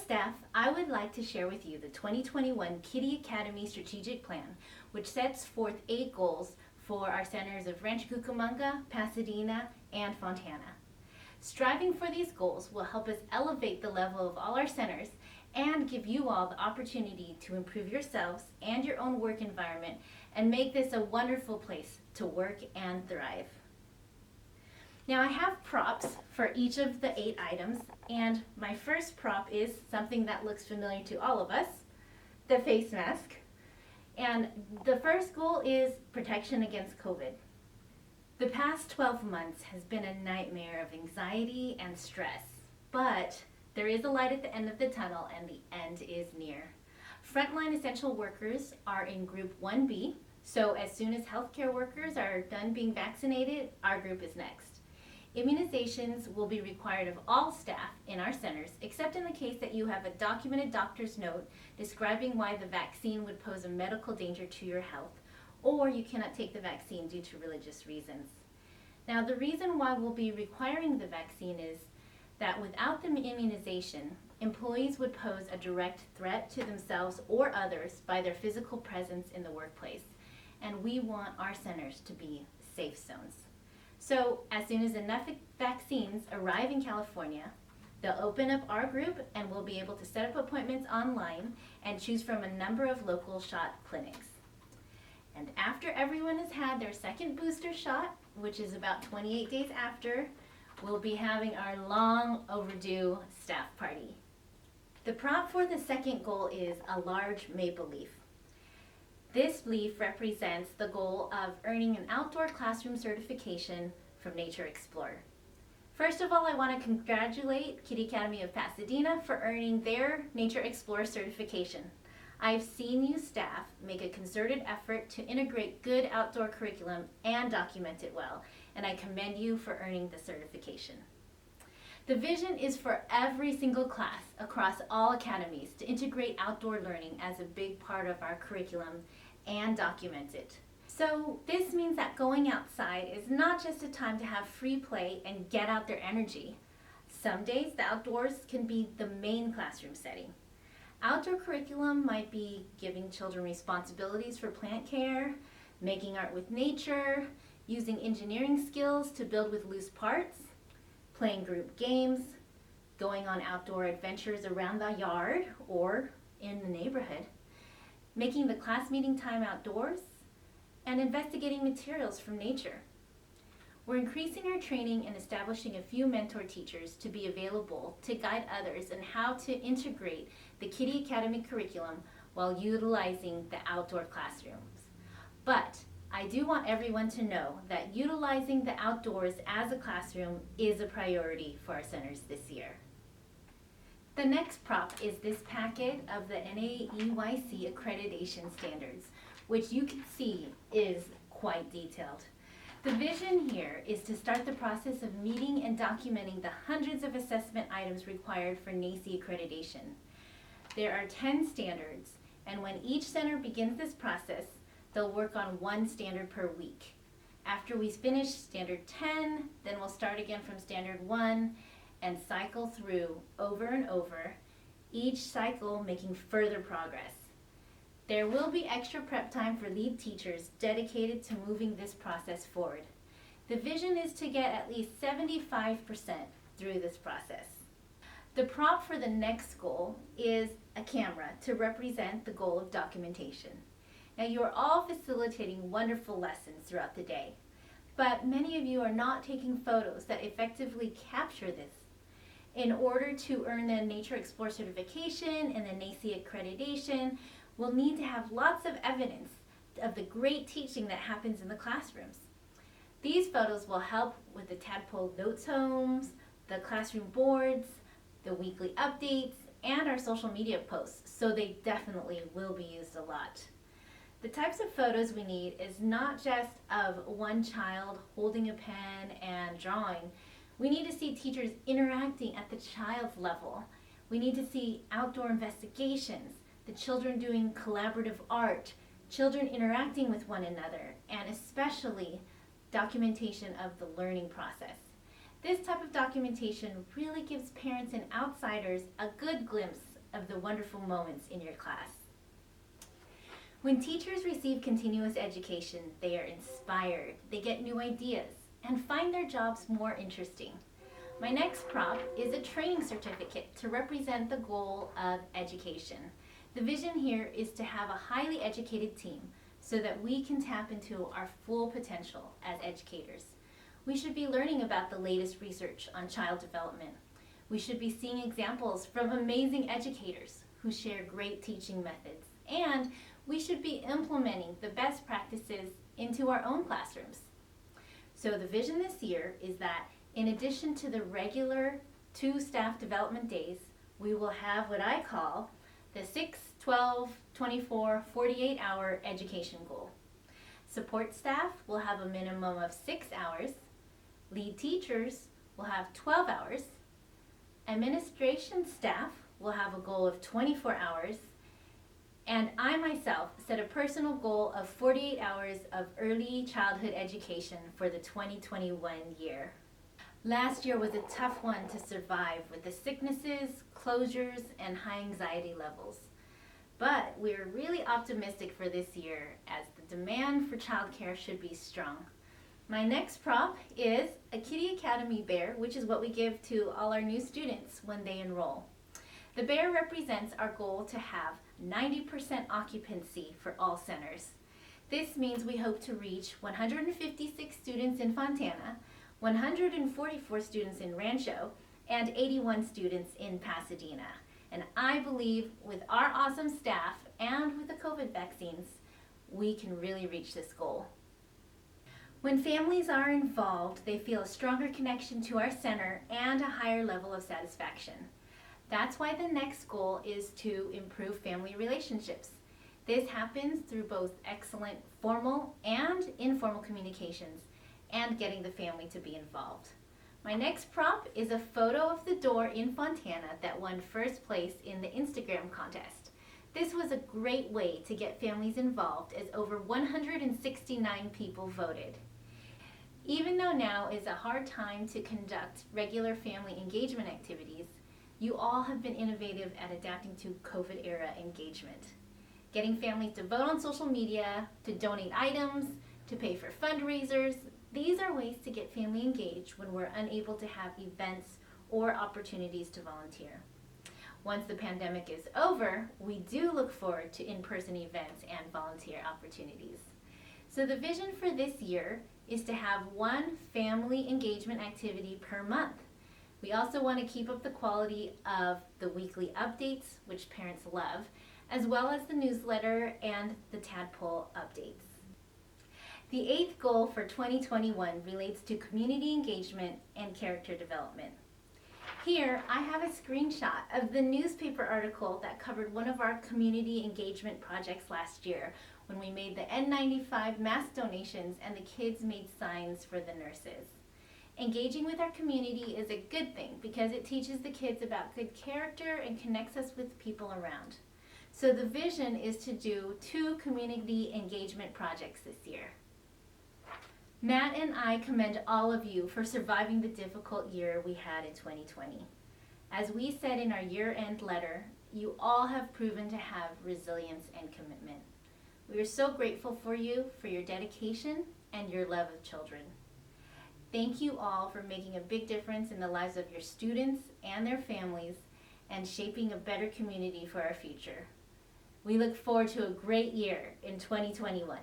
staff, I would like to share with you the 2021 Kiddie Academy Strategic Plan, which sets forth 8 goals for our centers of Rancho, Cucamonga, Pasadena, and Fontana. Striving for these goals will help us elevate the level of all our centers and give you all the opportunity to improve yourselves and your own work environment and make this a wonderful place to work and thrive. Now I have props for each of the 8 items, and my first prop is something that looks familiar to all of us, the face mask. And the first goal is protection against COVID. The past 12 months has been a nightmare of anxiety and stress, but there is a light at the end of the tunnel and the end is near. Frontline essential workers are in Group 1B, so as soon as healthcare workers are done being vaccinated, our group is next. Immunizations will be required of all staff in our centers, except in the case that you have a documented doctor's note describing why the vaccine would pose a medical danger to your health, or you cannot take the vaccine due to religious reasons. Now, the reason why we'll be requiring the vaccine is that without the immunization, employees would pose a direct threat to themselves or others by their physical presence in the workplace, and we want our centers to be safe zones. So as soon as enough vaccines arrive in California, they'll open up our group and we'll be able to set up appointments online and choose from a number of local shot clinics. And after everyone has had their second booster shot, which is about 28 days after, we'll be having our long overdue staff party. The prop for the second goal is a large maple leaf. This leaf represents the goal of earning an outdoor classroom certification from Nature Explorer. First of all, I want to congratulate Kiddie Academy of Pasadena for earning their Nature Explorer certification. I've seen you staff make a concerted effort to integrate good outdoor curriculum and document it well, and I commend you for earning the certification. The vision is for every single class across all academies to integrate outdoor learning as a big part of our curriculum and document it. So this means that going outside is not just a time to have free play and get out their energy. Some days the outdoors can be the main classroom setting. Outdoor curriculum might be giving children responsibilities for plant care, making art with nature, using engineering skills to build with loose parts, playing group games, going on outdoor adventures around the yard or in the neighborhood, making the class meeting time outdoors, and investigating materials from nature. We're increasing our training and establishing a few mentor teachers to be available to guide others in how to integrate the Kiddie Academy curriculum while utilizing the outdoor classrooms. But I do want everyone to know that utilizing the outdoors as a classroom is a priority for our centers this year. The next prop is this packet of the NAEYC accreditation standards, which you can see is quite detailed. The vision here is to start the process of meeting and documenting the hundreds of assessment items required for NAEYC accreditation. There are 10 standards, and when each center begins this process, they'll work on one standard per week. After we finish standard 10, then we'll start again from standard 1 and cycle through over and over, each cycle making further progress. There will be extra prep time for lead teachers dedicated to moving this process forward. The vision is to get at least 75% through this process. The prop for the next goal is a camera to represent the goal of documentation. Now, you are all facilitating wonderful lessons throughout the day, but many of you are not taking photos that effectively capture this. In order to earn the Nature Explorer certification and the NAEYC accreditation, we'll need to have lots of evidence of the great teaching that happens in the classrooms. These photos will help with the tadpole notes homes, the classroom boards, the weekly updates, and our social media posts, so they definitely will be used a lot. The types of photos we need is not just of one child holding a pen and drawing. We need to see teachers interacting at the child's level. We need to see outdoor investigations, the children doing collaborative art, children interacting with one another, and especially documentation of the learning process. This type of documentation really gives parents and outsiders a good glimpse of the wonderful moments in your class. When teachers receive continuous education, they are inspired, they get new ideas, and find their jobs more interesting. My next prop is a training certificate to represent the goal of education. The vision here is to have a highly educated team so that we can tap into our full potential as educators. We should be learning about the latest research on child development. We should be seeing examples from amazing educators who share great teaching methods. And we should be implementing the best practices into our own classrooms. So the vision this year is that in addition to the regular 2 staff development days, we will have what I call the 6, 12, 24, 48-hour education goal. Support staff will have a minimum of 6 hours. Lead teachers will have 12 hours. Administration staff will have a goal of 24 hours. And I myself set a personal goal of 48 hours of early childhood education for the 2021 year. Last year was a tough one to survive with the sicknesses, closures, and high anxiety levels. But we're really optimistic for this year as the demand for childcare should be strong. My next prop is a Kiddie Academy bear, which is what we give to all our new students when they enroll. The bear represents our goal to have 90% occupancy for all centers. This means we hope to reach 156 students in Fontana, 144 students in Rancho, and 81 students in Pasadena. And I believe with our awesome staff and with the COVID vaccines, we can really reach this goal. When families are involved, they feel a stronger connection to our center and a higher level of satisfaction. That's why the next goal is to improve family relationships. This happens through both excellent formal and informal communications and getting the family to be involved. My next prop is a photo of the door in Fontana that won first place in the Instagram contest. This was a great way to get families involved as over 169 people voted. Even though now is a hard time to conduct regular family engagement activities, you all have been innovative at adapting to COVID-era engagement. Getting families to vote on social media, to donate items, to pay for fundraisers, these are ways to get family engaged when we're unable to have events or opportunities to volunteer. Once the pandemic is over, we do look forward to in-person events and volunteer opportunities. So the vision for this year is to have 1 family engagement activity per month. We also want to keep up the quality of the weekly updates, which parents love, as well as the newsletter and the tadpole updates. The 8th goal for 2021 relates to community engagement and character development. Here, I have a screenshot of the newspaper article that covered one of our community engagement projects last year when we made the N95 mask donations and the kids made signs for the nurses. Engaging with our community is a good thing because it teaches the kids about good character and connects us with people around. So the vision is to do 2 community engagement projects this year. Matt and I commend all of you for surviving the difficult year we had in 2020. As we said in our year-end letter, you all have proven to have resilience and commitment. We are so grateful for you, for your dedication, and your love of children. Thank you all for making a big difference in the lives of your students and their families and shaping a better community for our future. We look forward to a great year in 2021.